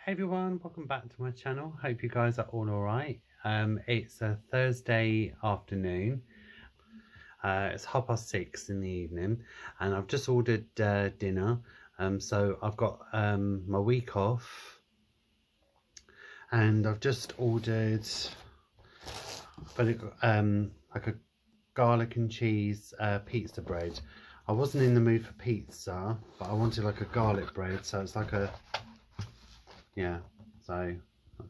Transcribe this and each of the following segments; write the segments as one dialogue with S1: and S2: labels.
S1: Hey everyone, welcome back to my channel. Hope you guys are all alright. It's a Thursday afternoon. It's 6:30 in the evening, and I've just ordered dinner. So I've got my week off, and I've just ordered like a garlic and cheese pizza bread. I wasn't in the mood for pizza, but I wanted like a garlic bread, so it's like a so that's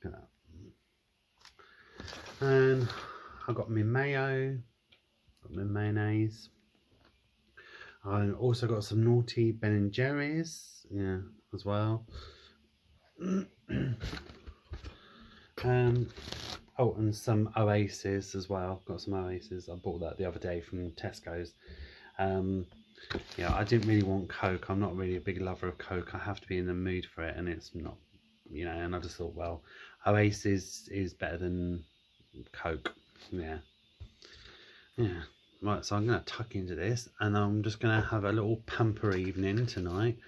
S1: good. And I've got my mayo, got my mayonnaise. I also got some naughty Ben and Jerry's, as well. Oh, and some Oasis as well. Got some Oasis. I bought that the other day from Tesco's. I didn't really want Coke. I'm not really a big lover of Coke. I have to be in the mood for it, and it's not, and I just thought, well, Oasis is better than Coke. Yeah. Right, so I'm going to tuck into this, and I'm just going to have a little pamper evening tonight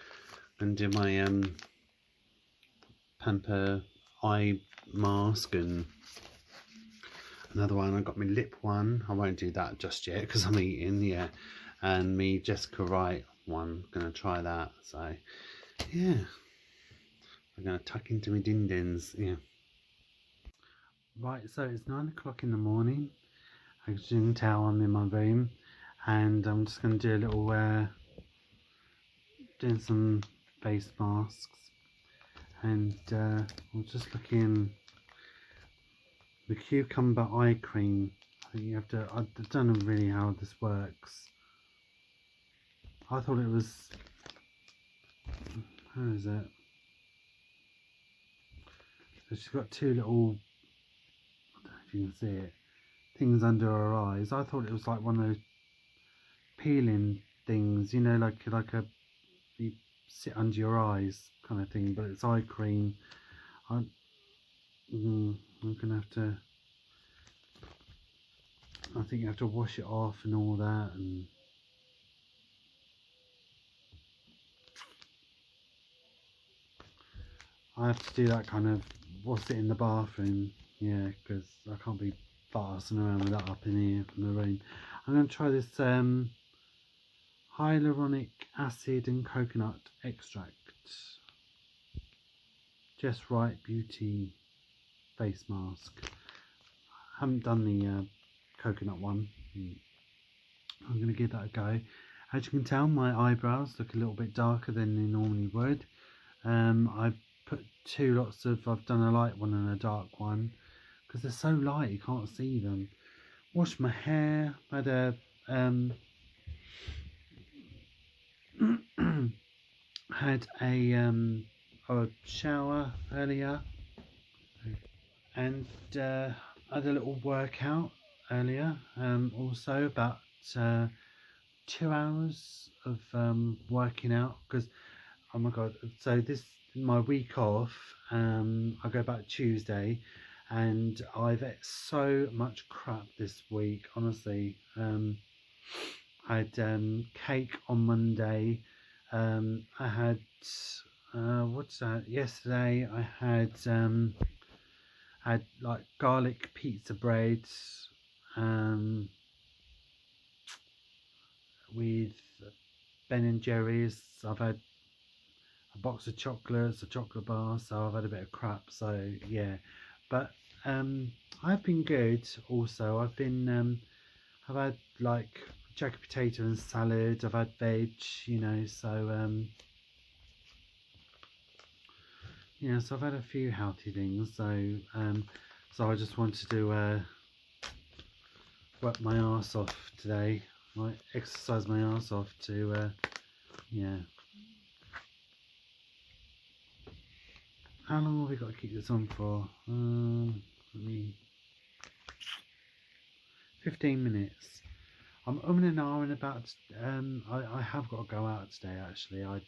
S1: and do my pamper eye mask and another one. I got my lip one. I won't do that just yet because I'm eating, and me Jessica Wright one. Gonna try that. So I'm gonna tuck into my din-dins. Right, so it's 9 o'clock in the morning. As you can tell, I'm in my room, and I'm just gonna do a little doing some face masks, and I'm just looking the cucumber eye cream. I think you have to, I don't know really how this works. I thought it was, how is it? So she's got two little, I don't know if you can see it, things under her eyes. I thought it was like one of those peeling things, like you sit under your eyes kind of thing, but it's eye cream. I'm gonna have to, I think you have to wash it off and all that, and I have to do that kind of whilst it in the bathroom, because I can't be farsing around with that up in here in the room. I'm going to try this hyaluronic acid and coconut extract, Just Right Beauty face mask. I haven't done the coconut one. I'm going to give that a go. As you can tell, my eyebrows look a little bit darker than they normally would. I've put two lots of, I've done a light one and a dark one because they're so light you can't see them. Washed my hair, had a had a shower earlier, and had a little workout earlier, also about 2 hours of working out, because oh my god, so this my week off. I go back Tuesday, and I've ate so much crap this week, honestly. I had cake on Monday. I had what's that? Yesterday I had like garlic pizza bread with Ben and Jerry's. I've had a box of chocolates, a chocolate bar, so I've had a bit of crap, so yeah. But I've been good also. I've had like jacket potato and salad, I've had veg, so so I've had a few healthy things, so I just wanted to work my arse off today, like exercise my arse off to how long have we got to keep this on for? 15 minutes. I'm and ahhing about. I have got to go out today. Actually, I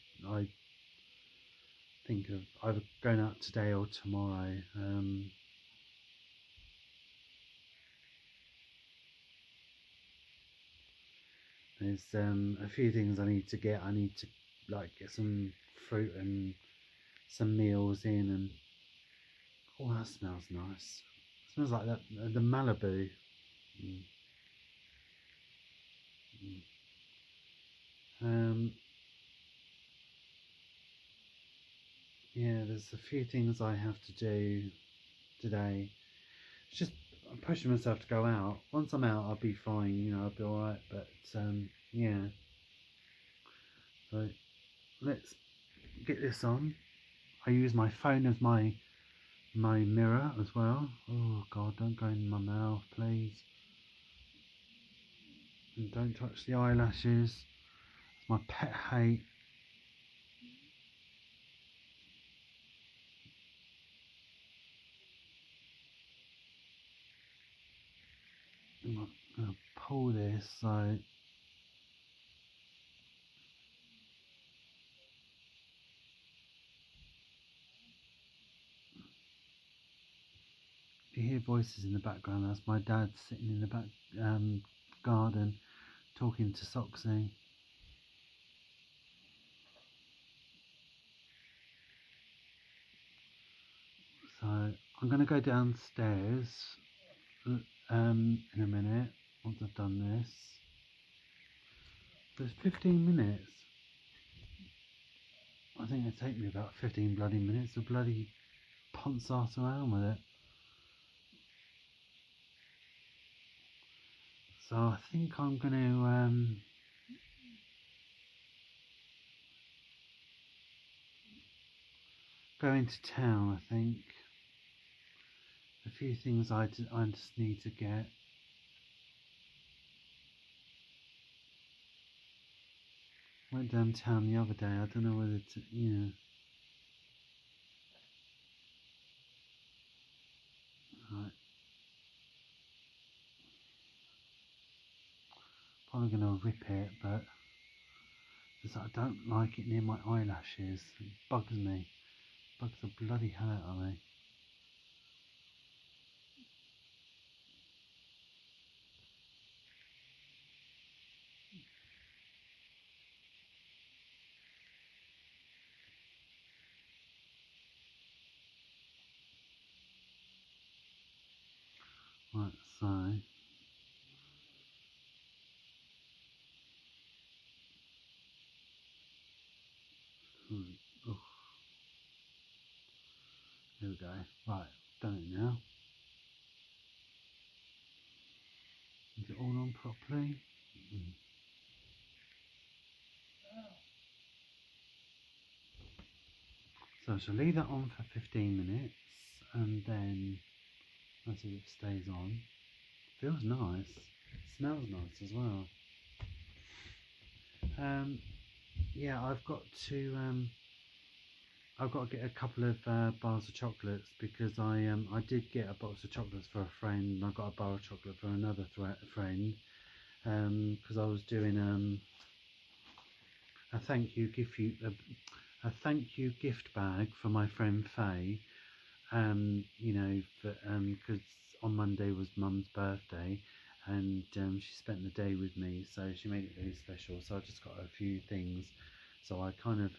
S1: think of either going out today or tomorrow. There's a few things I need to get. I need to like get some fruit and some meals in, and oh, that smells nice. It smells like that the Malibu. Mm. Mm. Yeah, there's a few things I have to do today. It's just I'm pushing myself to go out. Once I'm out, I'll be fine. You know, I'll be all right. But yeah. So let's get this on. I use my phone as my mirror as well. Oh God, don't go in my mouth, please. And don't touch the eyelashes. It's my pet hate. I'm gonna pull this so. If you hear voices in the background, that's my dad sitting in the back garden talking to Soxy. So I'm going to go downstairs in a minute once I've done this. But it's 15 minutes. I think it'll take me about 15 bloody minutes to bloody ponce ass around with it. So I think I'm going to go into town. I think a few things I just need to get. Went downtown the other day. I don't know whether to, you know. Right. Probably going to rip it, but I don't like it near my eyelashes. It bugs me. Bugs the bloody hell out of me. Right, so oh, here we go. Right, done it now. Is it all on properly? So I shall leave that on for 15 minutes and then let's see if it stays on. Feels nice. Smells nice as well. Yeah, I've got to get a couple of bars of chocolates because I did get a box of chocolates for a friend and I got a bar of chocolate for another friend because I was doing a thank you gift bag for my friend Faye. You know, because on Monday was Mum's birthday, and she spent the day with me, so she made it really special. So I just got a few things. So I kind of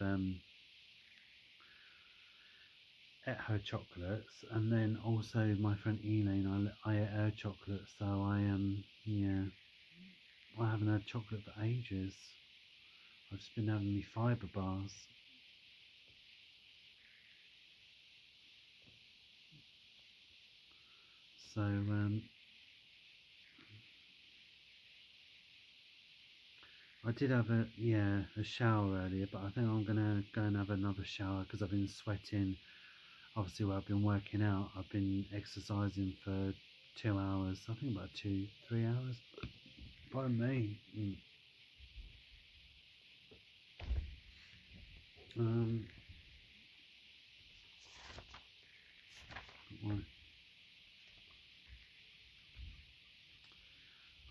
S1: ate her chocolates, and then also my friend Elaine, I ate her chocolates. So yeah, I haven't had chocolate for ages. I've just been having me fibre bars. So I did have a shower earlier, but I think I'm gonna go and have another shower because I've been sweating. Obviously, while I've been working out, I've been exercising for 2 hours. I think about 3 hours. Pardon me.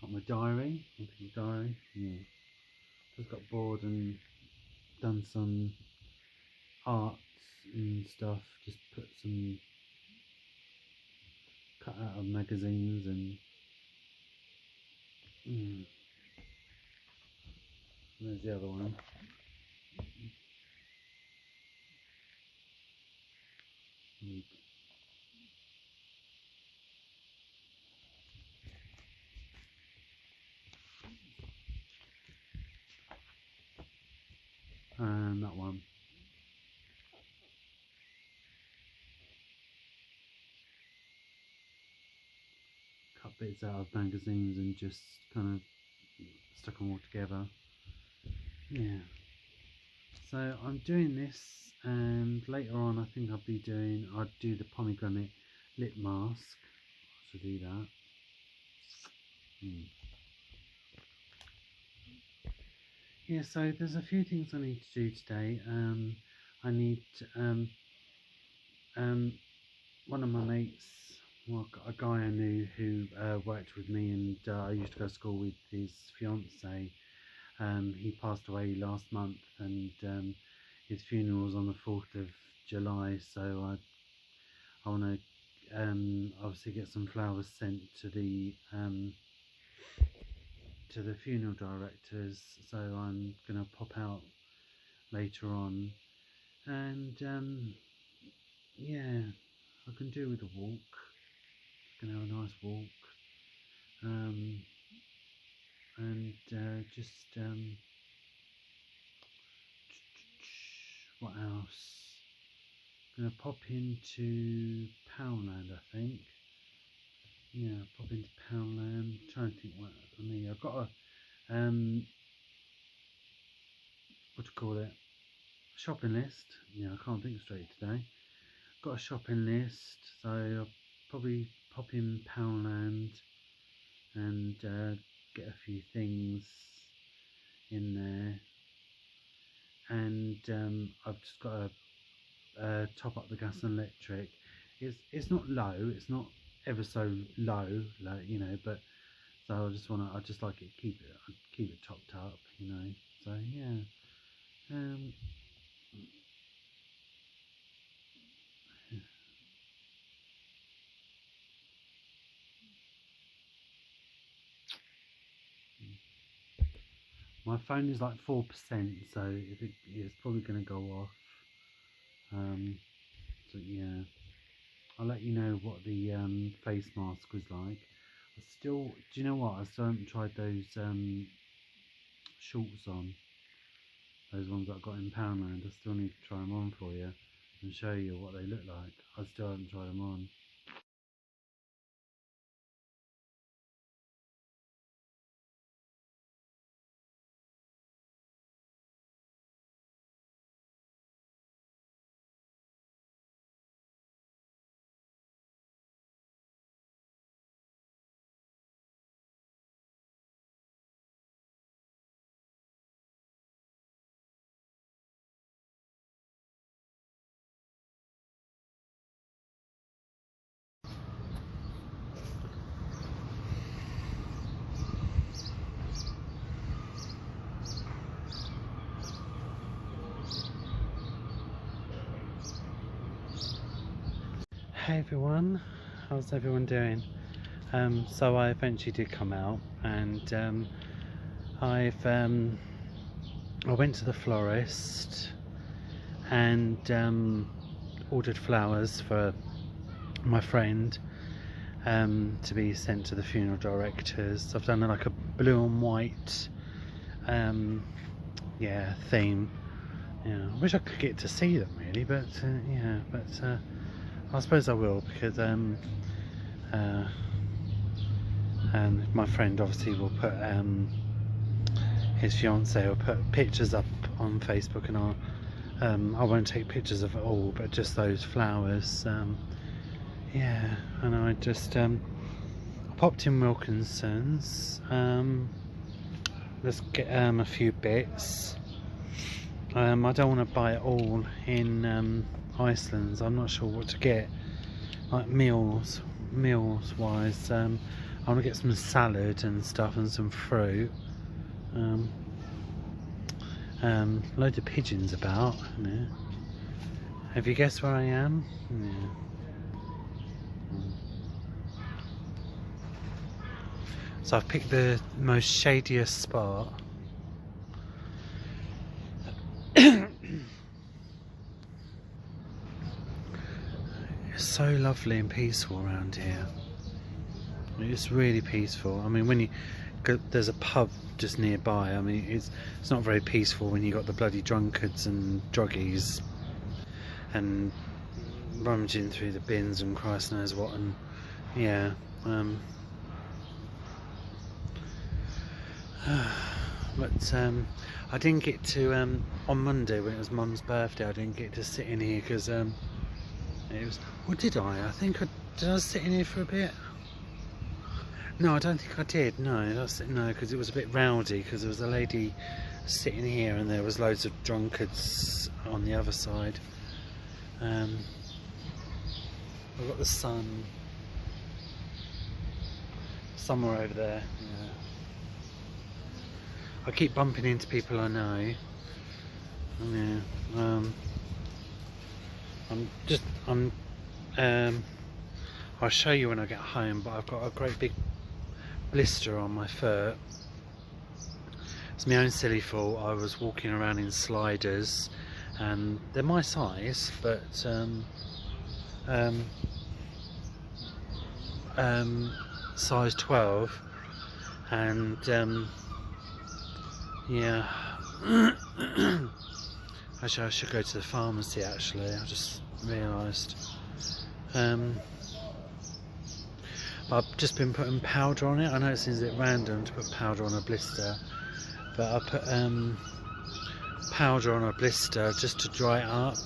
S1: Got my diary. Yeah. Just got bored and done some arts and stuff. Just put some cut out of magazines and there's the other one. big. And that one. Cut bits out of magazines and just kind of stuck them all together. Yeah. So I'm doing this, and later on I think I'd do the pomegranate lip mask. I should do that. Yeah, so there's a few things I need to do today. I need one of my mates, well, a guy I knew who worked with me, and I used to go to school with his fiance. He passed away last month, and his funeral was on the 4th of July, so I want to obviously get some flowers sent to the funeral directors, so I'm going to pop out later on, and yeah, I can do with a walk. I can have a nice walk, and just what else? I'm going to pop into Poundland, I think. Yeah, pop into Poundland. Trying to think what I mean. I've got a what do you call it? Shopping list. Yeah, I can't think straight today. Got a shopping list, so I'll probably pop in Poundland and get a few things in there. And I've just got to top up the gas and electric. It's not low. It's not ever so low, like, you know, but so I just like it, keep it topped up, you know. So yeah. My phone is like 4%, so it's probably going to go off. So yeah, I'll let you know what the face mask was like. Do you know what? I still haven't tried those shorts on. Those ones that I got in Poundland. I still need to try them on for you and show you what they look like. I still haven't tried them on. Hey everyone, how's everyone doing? So I eventually did come out, and I went to the florist and ordered flowers for my friend to be sent to the funeral directors. I've done like a blue and white yeah, theme. Yeah, I wish I could get to see them really, but yeah, but I suppose I will, because and my friend obviously will put his fiance will put pictures up on Facebook, and I won't take pictures of it all, but just those flowers. Yeah, and I just popped in Wilkinson's. Let's get a few bits. I don't want to buy it all in Iceland's. I'm not sure what to get, like meals wise. I want to get some salad and stuff and some fruit. Loads of pigeons about. Yeah. Have you guessed where I am? Yeah. So I've picked the most shadiest spot. It's so lovely and peaceful around here. It's really peaceful. I mean, when you go, there's a pub just nearby. I mean, it's not very peaceful when you got the bloody drunkards and druggies and rummaging through the bins and Christ knows what. And yeah, but I didn't get to on Monday when it was Mum's birthday. I didn't get to sit in here because it was. Or did I? I think did I sit in here for a bit? No, I don't think I did. No, because it was a bit rowdy. Because there was a lady sitting here, and there was loads of drunkards on the other side. We've got the sun somewhere over there. Yeah. I keep bumping into people I know. Yeah. I'll show you when I get home, but I've got a great big blister on my foot. It's my own silly fault. I was walking around in sliders, and they're my size, but size 12, and yeah. Actually, I should go to the pharmacy. Actually, I just realised. I've just been putting powder on it. I know it seems a bit random to put powder on a blister, but I put powder on a blister just to dry it up.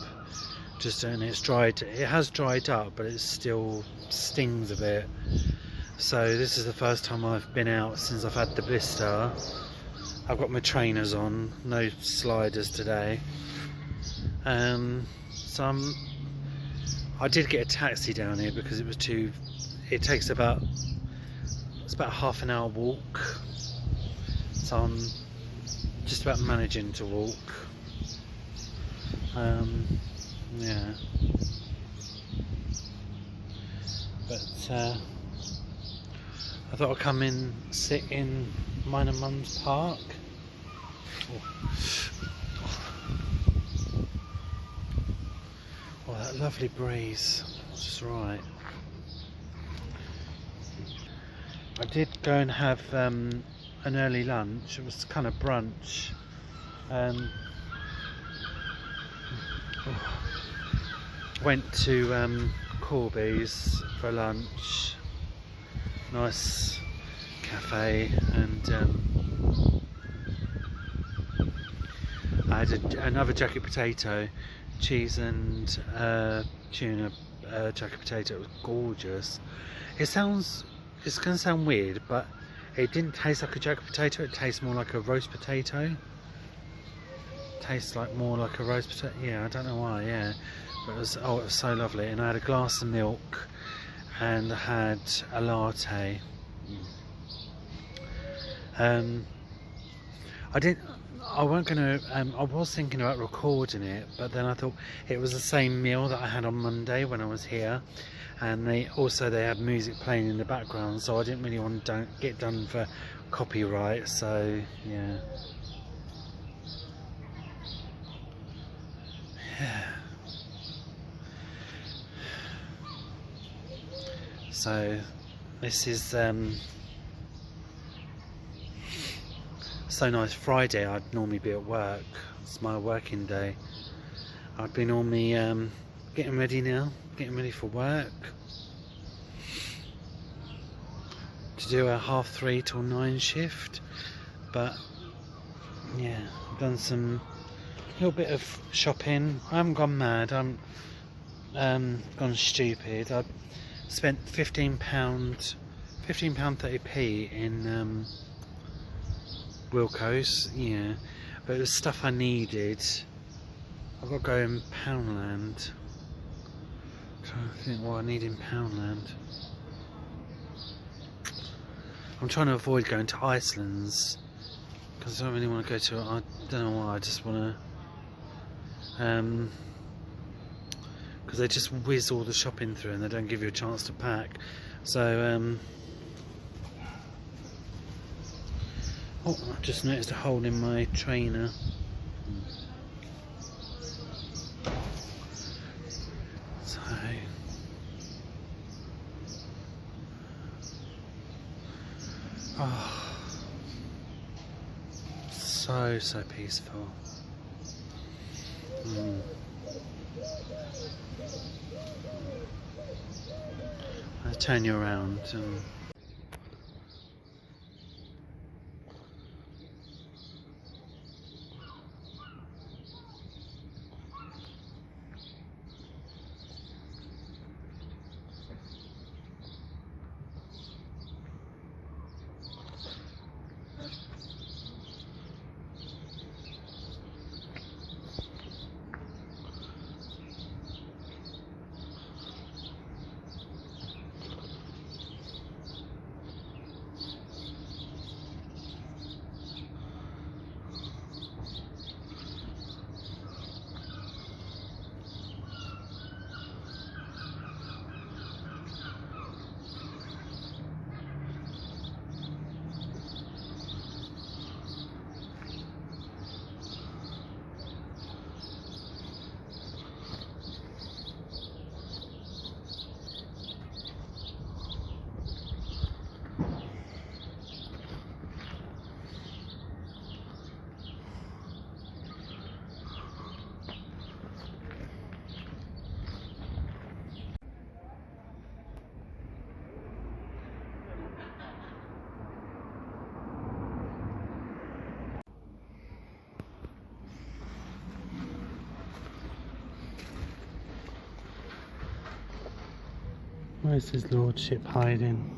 S1: And it's dried. It has dried up, but it still stings a bit. So this is the first time I've been out since I've had the blister. I've got my trainers on, no sliders today. So I did get a taxi down here because it was too. It's about a half an hour walk, so I'm just about managing to walk. Yeah, but I thought I'd come in, sit in mine and Mum's park. Oh, that lovely breeze, just right. I did go and have an early lunch. It was kind of brunch. Went to Corby's for lunch. Nice cafe, and I had another jacket potato, cheese and tuna jacket potato. It was gorgeous. It's going to sound weird, but it didn't taste like a jacket potato. It tastes more like a roast potato. Tastes like more like a roast potato. Yeah, I don't know why. Yeah, but it was so lovely. And I had a glass of milk, and I had a latte. I was thinking about recording it, but then I thought it was the same meal that I had on Monday when I was here, and they had music playing in the background, so I didn't really want to get done for copyright. So yeah. So this is so nice. Friday I'd normally be at work. It's my working day. I'd be normally getting ready now, getting ready for work, to do a 3:30 till 9 shift. But yeah, I've done some little bit of shopping. I haven't gone mad. I'm gone stupid. I spent £15.30 in WiLko's, yeah, but it was stuff I needed. I've got to go in Poundland. I'm trying to think what I need in Poundland. I'm trying to avoid going to Iceland's because I don't really want to go to it. I don't know why. I just want to, because they just whiz all the shopping through and they don't give you a chance to pack. So oh, I just noticed a hole in my trainer. So Oh, so peaceful. I'll turn you around. Where's his lordship hiding?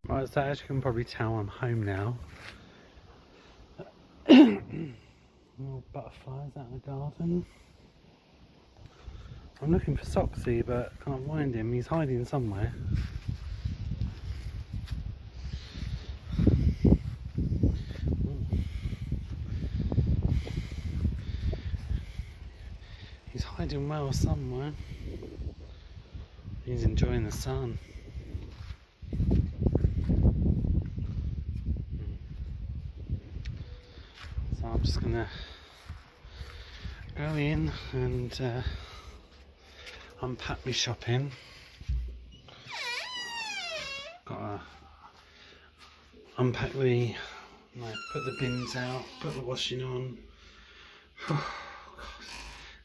S1: Right, so as you can probably tell, I'm home now. Little butterflies out in the garden. I'm looking for Soxy, but can't find him. He's hiding somewhere. He's hiding well somewhere. He's enjoying the sun. So I'm just gonna go in and unpack my shopping. Gotta unpack the, like, put the bins out, put the washing on. Oh, God.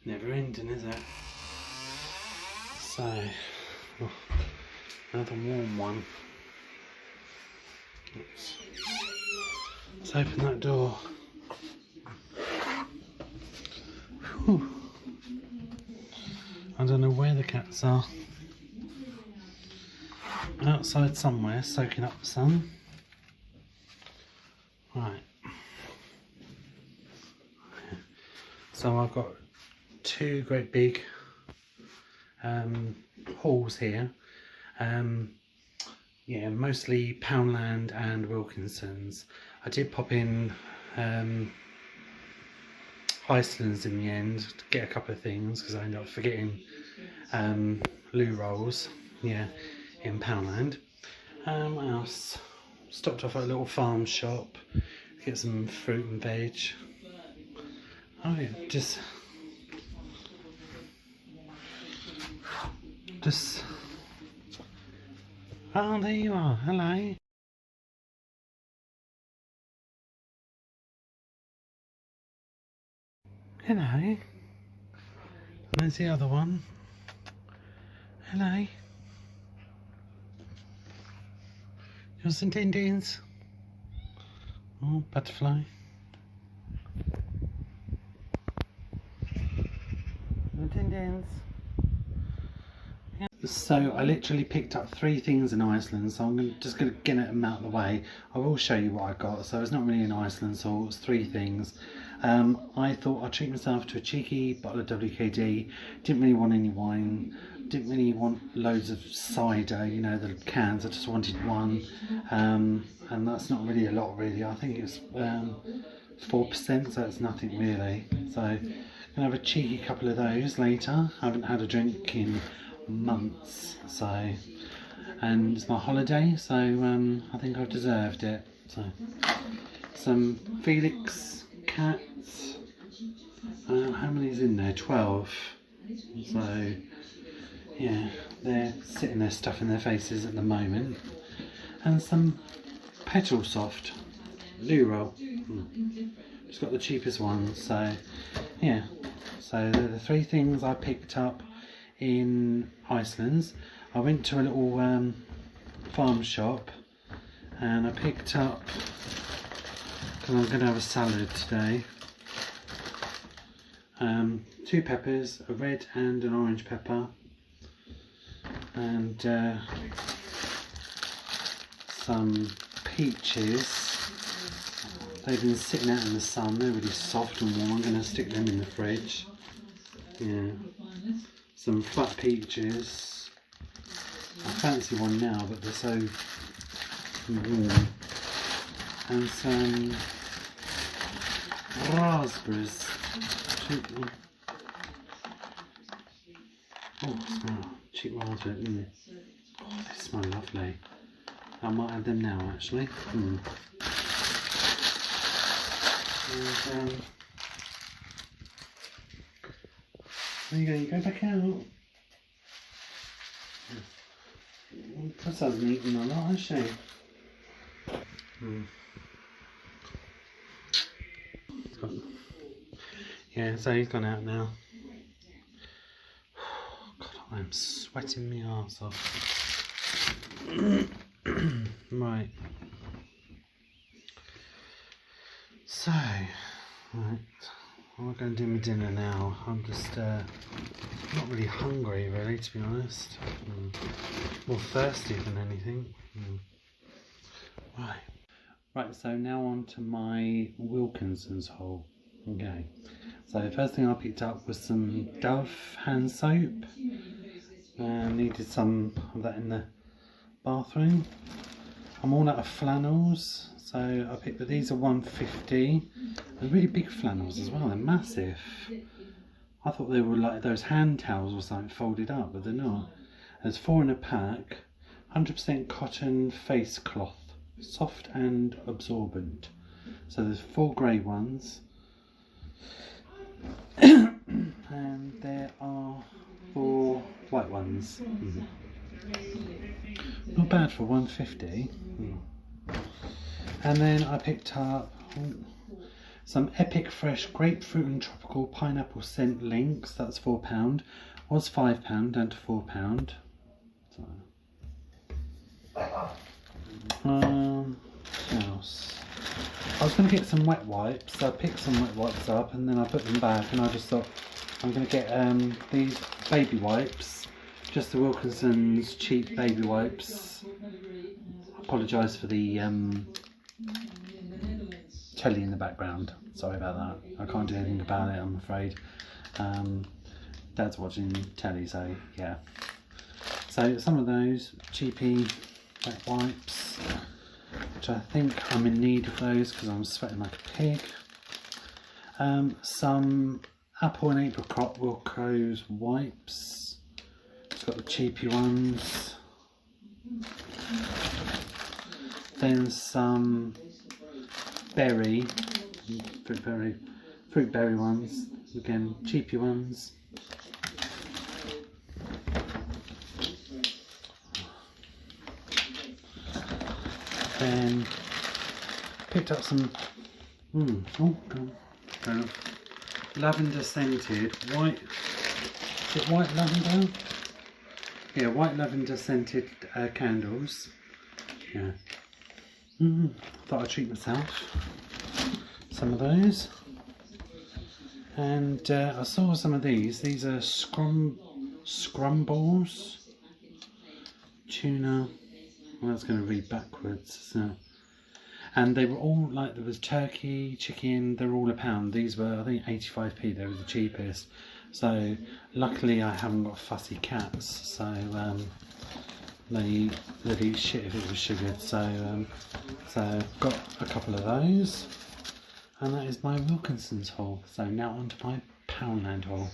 S1: Never ending, is it? So, oh, another warm one. Oops. Let's open that door. Whew. I don't know where the cats are. Outside somewhere, soaking up the sun. Right. So I've got two great big hauls here. Yeah, mostly Poundland and Wilkinson's. I did pop in Iceland's in the end to get a couple of things because I ended up forgetting loo rolls, yeah, in Poundland. What else? Stopped off at a little farm shop to get some fruit and veg. Oh yeah, just oh, there you are. Hello. Hello. There's the other one. Hello. You want some din-dins? Oh, butterfly. Din-dins. So I literally picked up 3 things in Iceland, so I'm just going to get them out of the way. I will show you what I got. So it's not really in Iceland, so it's 3 things. I thought I'd treat myself to a cheeky bottle of WKD. Didn't really want any wine, didn't really want loads of cider, you know, the cans. I just wanted one, and that's not really a lot really. I think it's 4%, so it's nothing really. So I'm going to have a cheeky couple of those later. I haven't had a drink in months, so, and it's my holiday, so I think I've deserved it. So some Felix cats. How many is in there? 12. So yeah, they're sitting there stuffing their faces at the moment. And some Petal Soft loo roll. Just got the cheapest one. So yeah, so they're the 3 things I picked up in Iceland. I went to a little farm shop and I picked up, because I'm going to have a salad today, 2 peppers, a red and an orange pepper, and some peaches. They've been sitting out in the sun, they're really soft and warm. I'm going to stick them in the fridge. Yeah, some flat peaches. I fancy one now, but they're so warm. And some raspberries. Oh, smell cheap raspberries. Oh, they smell lovely. I might have them now, actually. And, there you go back out. Plus hasn't eaten a lot, has she? Yeah, so he's gone out now. God, I'm sweating my arse off. Right. So, right. I'm not going to do my dinner now. I'm just not really hungry, really, to be honest. More thirsty than anything. Right. Right, so now on to my Wilkinson's haul. Okay. So the first thing I picked up was some Dove hand soap. Needed some of that in the bathroom. I'm all out of flannels, so I picked, but these are $1.50. They're really big flannels as well, they're massive. I thought they were like those hand towels or something folded up, but they're not. There's 4 in a pack. 100% cotton face cloth, soft and absorbent. So there's 4 grey ones. And there are 4 white ones. Not bad for $1.50. And then I picked up some Epic Fresh Grapefruit and Tropical Pineapple Scent Links. That's £4. Was £5 down to £4. So, what else? I was going to get some wet wipes. So I picked some wet wipes up and then I put them back, and I just thought I'm going to get these baby wipes. Just the Wilkinson's cheap baby wipes. I apologise for the telly in the background. Sorry about that. I can't do anything about it, I'm afraid. Dad's watching telly, so yeah. So some of those cheapy wet wipes, which I think I'm in need of those because I'm sweating like a pig. Some apple and apricot WiLko's wipes. It's got the cheapy ones. Then some fruit berry ones. Again, cheapy ones. Then picked up some lavender scented white. Is it white lavender? Yeah, white lavender scented candles. Yeah. Thought I'd treat myself. Some of those. And I saw some of these. These are scrumbles. Tuna. Well, that's going to read backwards. So. And they were all like, there was turkey, chicken, they're all £1. These were, I think, 85p. They were the cheapest. So luckily I haven't got fussy cats. So they'd eat shit if it was sugared. So got a couple of those. And that is my Wilkinson's haul. So now on to my Poundland haul.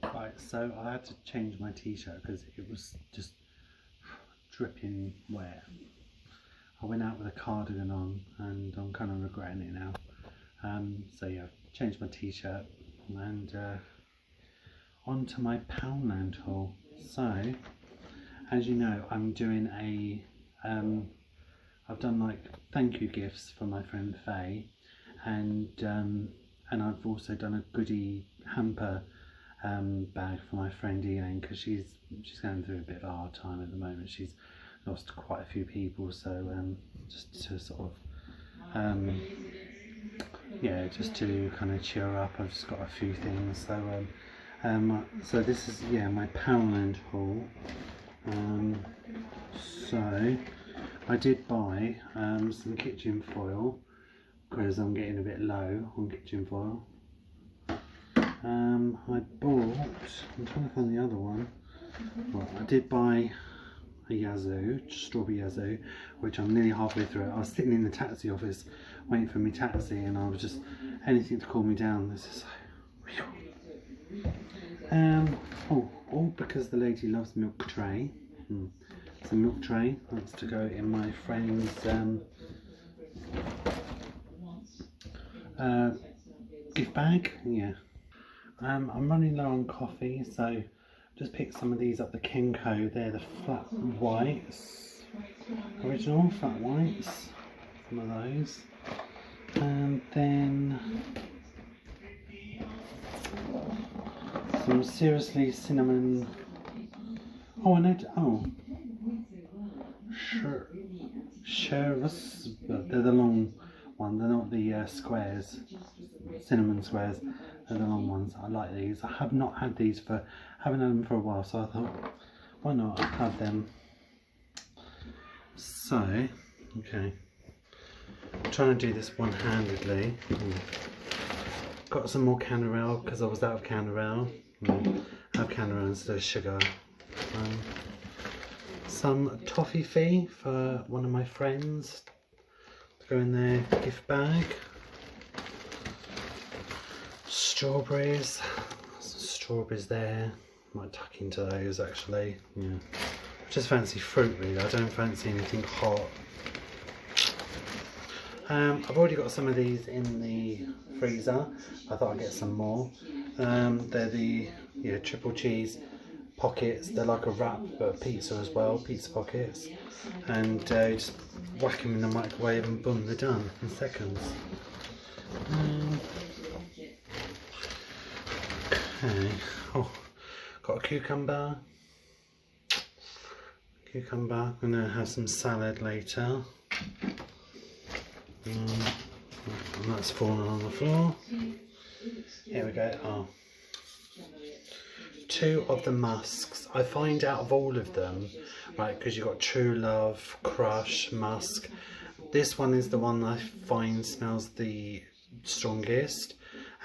S1: Right, so I had to change my t-shirt because it was just dripping wet. I went out with a cardigan on and I'm kind of regretting it now. So yeah, I've changed my t-shirt and on to my Poundland haul. So, as you know, I'm doing a, I've done like thank you gifts for my friend Faye, and I've also done a goodie hamper bag for my friend Elaine, because she's going through a bit of a hard time at the moment. She's lost quite a few people, so just to sort of yeah, just to kind of cheer her up, I've just got a few things. So this is, yeah, my Poundland haul. So I did buy some kitchen foil because I'm getting a bit low on kitchen foil. I bought, I'm trying to find the other one. Well, I did buy a yazoo, strawberry yazoo, which I'm nearly halfway through. I was sitting in the taxi office waiting for my taxi, and I was just anything to cool me down. This is oh, all because the lady loves milk tray. It's a milk tray that's to go in my friend's gift bag. Yeah. I'm running low on coffee, so just picked some of these up, the Kenko. They're the flat whites, original flat whites, some of those. And then some seriously cinnamon. Oh, and it, oh, sherbets, but they're the long one. They're not the squares, cinnamon squares. They're the long ones. I like these. I have not had these haven't had them for a while, so I thought, why not have them? So, okay, I'm trying to do this one-handedly. Got some more Canderel because I was out of Canderel. I have Canderel instead of sugar. Some toffee for one of my friends to go in their gift bag. Strawberries, some strawberries there. Might tuck into those actually. Yeah, just fancy fruit really. I don't fancy anything hot. I've already got some of these in the freezer. I thought I'd get some more. They're the triple cheese pockets. They're like a wrap but pizza as well, pizza pockets, and just whack them in the microwave and boom, they're done in seconds. Okay. Oh, got a cucumber. I'm gonna have some salad later. And that's fallen on the floor. Here we go. Oh. 2 of the musks. I find out of all of them, right, because you've got True Love, Crush, Musk. This one is the one I find smells the strongest,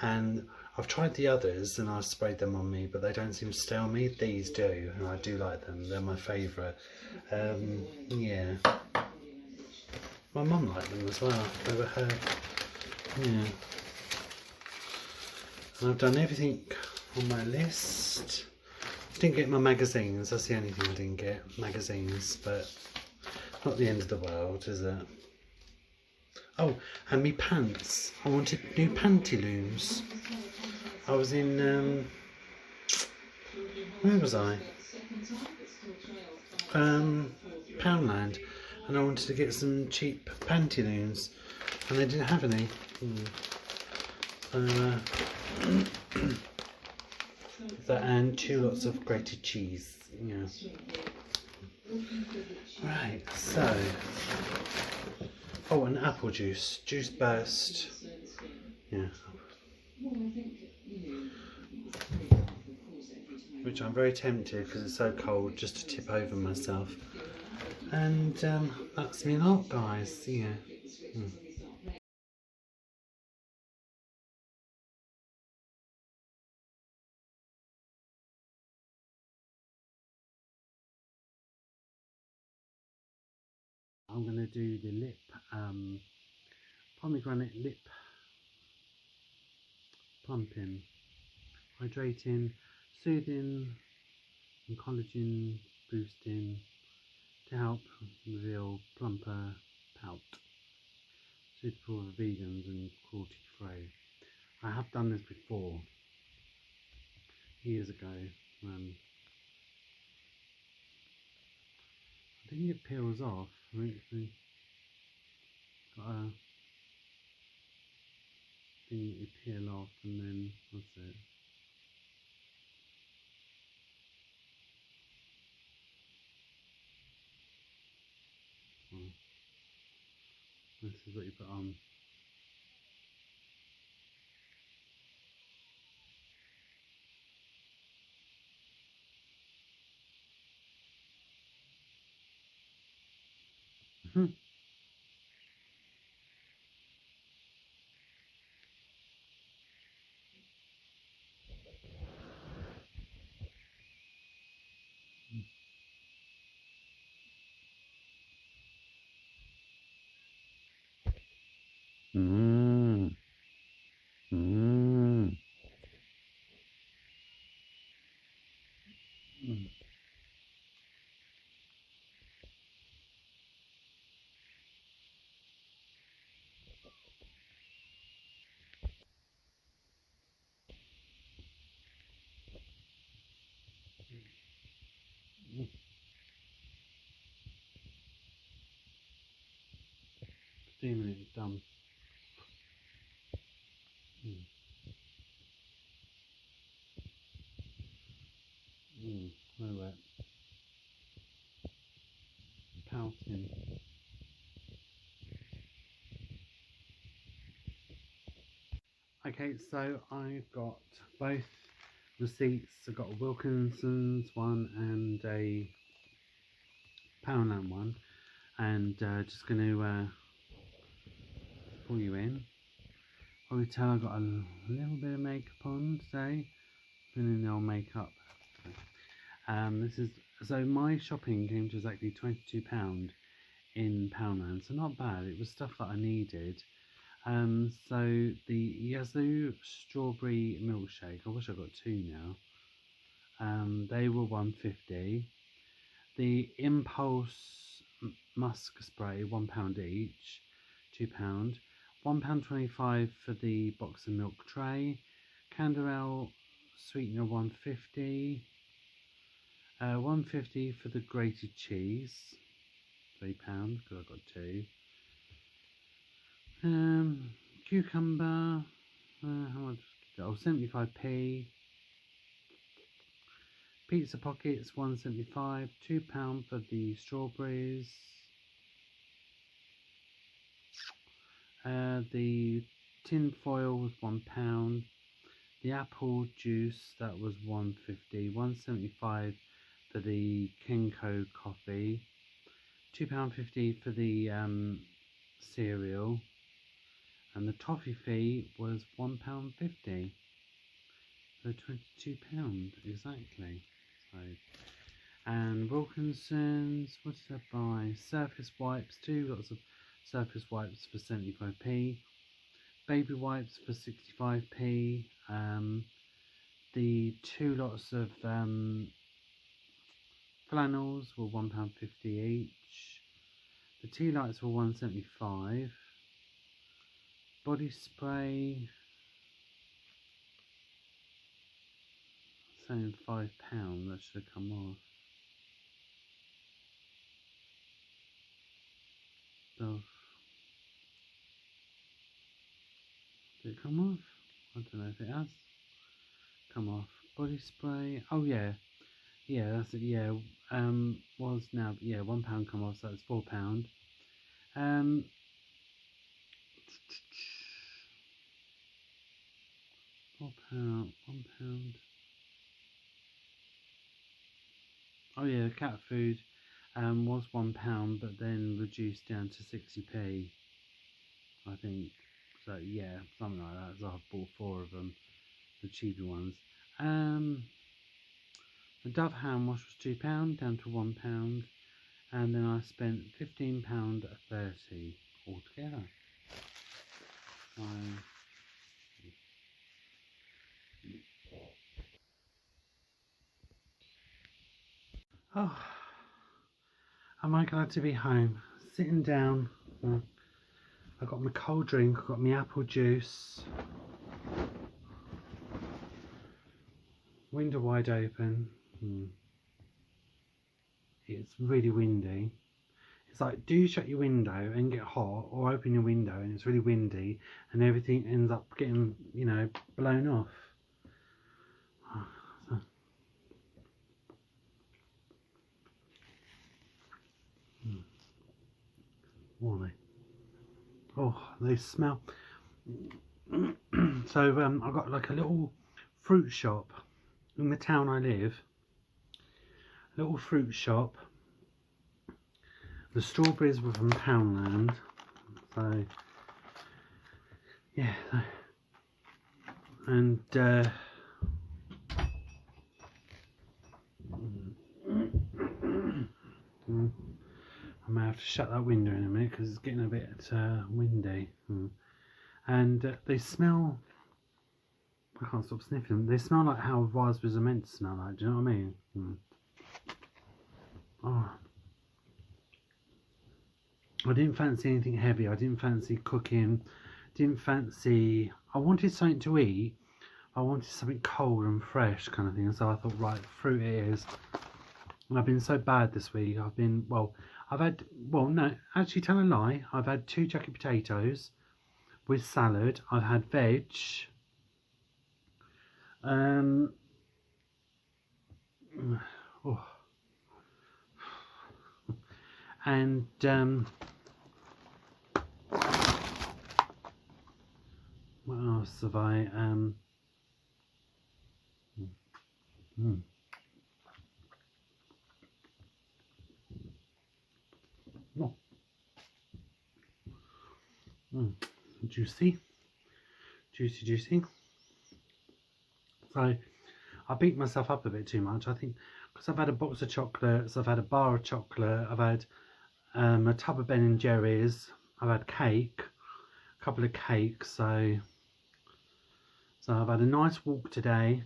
S1: and I've tried the others and I've sprayed them on me, but they don't seem to stay on me. These do, and I do like them. They're my favourite. Yeah. My mum liked them as well. They were her. Yeah. And I've done everything on my list. Didn't get my magazines. That's the only thing I didn't get. Magazines, but not the end of the world, is it? Oh, and me pants. I wanted new panty looms. I was in where was I? Poundland, and I wanted to get some cheap pantaloons, and they didn't have any. So, and 2 lots of grated cheese. Yeah. Right. So, oh, and apple juice burst. Yeah. Which I'm very tempted, because it's so cold, just to tip over myself. And that's me lot, guys. Yeah. I'm going to do the lip, pomegranate lip plumping, hydrating, soothing and collagen boosting to help reveal plumper out. Suitable for vegans and cruelty free. I have done this before, years ago. I think it peels off. I think it's got a thing that you peel off, and then what's it? Oh, this is what you put on. Mmm. Mmm. Steaming it, it's done. Very wet. Pouting. Okay, so I've got both receipts. I've got a Wilkinson's one and a Poundland one, and just going to pull you in. Probably tell I've got a little bit of makeup on today. Been in the old makeup. This is so my shopping came to exactly £22 in Poundland, so not bad. It was stuff that I needed. So the Yazoo strawberry milkshake. I wish I got two now. They were £1.50. The Impulse musk spray, £1 each, £2. £1.25 for the box of milk tray. Canderel sweetener, £1.50. £1.50 for the grated cheese, £3 because I got two. Cucumber, how much? Oh, 75p. Pizza pockets, £1.75. £2 for the strawberries. The tin foil was £1. The apple juice, that was £1.50. £1.75 for the Kenko coffee. £2.50 for the cereal. And the toffee fee was £1.50. So £22 exactly. So, and Wilkinson's, what did I buy? Surface wipes, two lots of surface wipes for 75p. Baby wipes for 65p. The two lots of flannels were £1.50 each. The tea lights were £1.75. Body spray, saying £5. That should have come off. Dove. Did it come off? I don't know if it has come off. Body spray. Oh yeah, yeah, that's it. Yeah, was now £1 come off, so that's £4. £1. Oh yeah, cat food was £1, but then reduced down to 60p. I think so. Yeah, something like that. So I've bought 4 of them, the cheaper ones. The Dove hand wash was £2 down to £1, and then I spent £15.30 altogether. So, oh, am I glad to be home, sitting down, I've got my cold drink, I've got my apple juice. Window wide open. It's really windy. It's like, do you shut your window and get hot, or open your window and it's really windy and everything ends up getting, you know, blown off. Why? Oh, they smell. So I've got like a little fruit shop in the town I live. Little fruit shop. The strawberries were from Poundland. So yeah, and I may have to shut that window in a minute because it's getting a bit windy. And they smell, I can't stop sniffing them. They smell like how raspberries are meant to smell like, do you know what I mean? Oh. I didn't fancy anything heavy. I didn't fancy cooking. I wanted something to eat. I wanted something cold and fresh kind of thing. So I thought, right, fruit it is. And I've been so bad this week. No, actually tell a lie. I've had 2 jacket potatoes with salad. I've had veg. And what else have I juicy. So I beat myself up a bit too much, I think, because I've had a box of chocolates, I've had a bar of chocolate, I've had a tub of Ben and Jerry's, I've had cake, a couple of cakes, so I've had a nice walk today.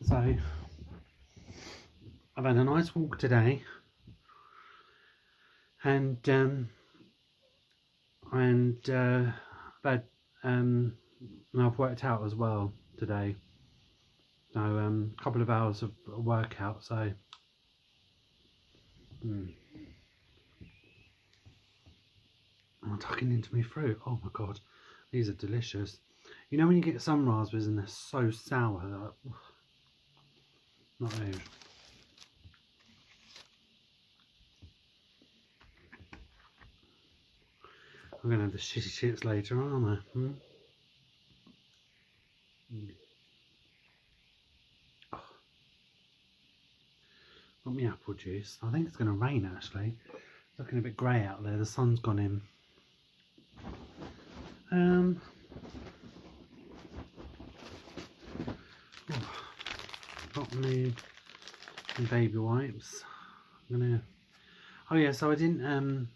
S1: So I've had a nice walk today, and I've worked out as well today. So a couple of hours of workout. So I'm tucking into my fruit. Oh my god, these are delicious. You know when you get some raspberries and they're so sour, they're like, not those. I'm going to have the shitty shits later, aren't I? Oh. Got me apple juice. I think it's going to rain actually. It's looking a bit grey out there. The sun's gone in. Got me baby wipes. I'm gonna. Oh yeah, so I didn't.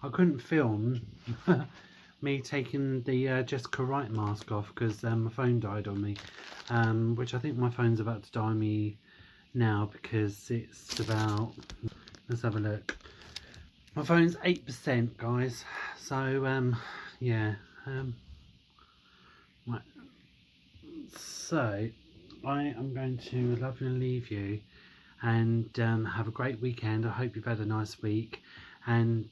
S1: I couldn't film me taking the Jessica Wright mask off because my phone died on me, which I think my phone's about to die on me now because it's about, let's have a look, my phone's 8%, guys, so yeah, right. So I am going to love you and leave you, and have a great weekend. I hope you've had a nice week, and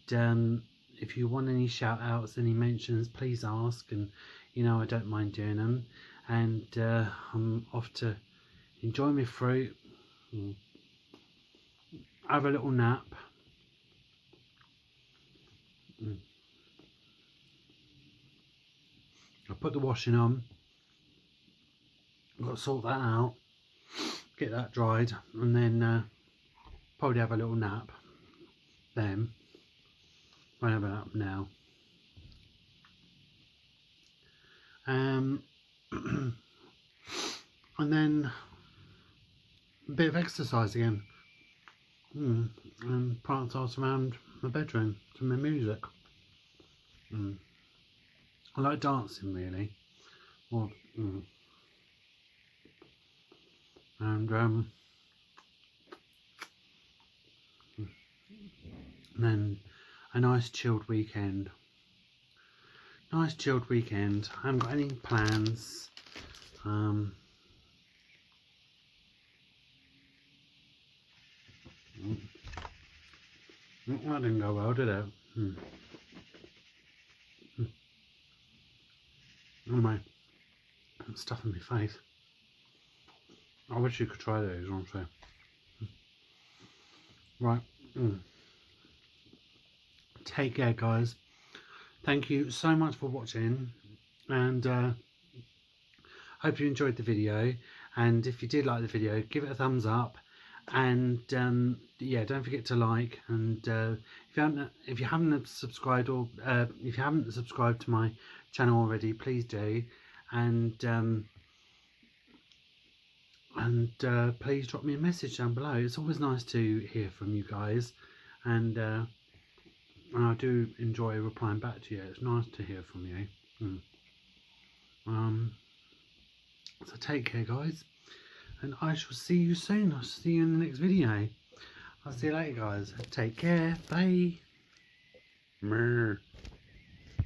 S1: if you want any shout outs, any mentions, please ask, and you know I don't mind doing them. And I'm off to enjoy my fruit, have a little nap. I put the washing on. I've got to sort that out, get that dried, and then probably have a little nap. Then I have a nap now. And then a bit of exercise again, and prance around my bedroom to my music. I like dancing really, Well, and then a nice chilled weekend. Nice chilled weekend. I haven't got any plans. That didn't go well, did it? Anyway, stuff in my face. I wish you could try those, honestly. Right. Take care, guys. Thank you so much for watching, and hope you enjoyed the video. And if you did like the video, give it a thumbs up, and yeah, don't forget to like. And if you haven't subscribed, or if you haven't subscribed to my channel already, please do. And please drop me a message down below. It's always nice to hear from you guys, and I do enjoy replying back to you. It's nice to hear from you. So take care, guys, and I shall see you soon. I'll see you in the next video. I'll see you later, guys. Take care. Bye.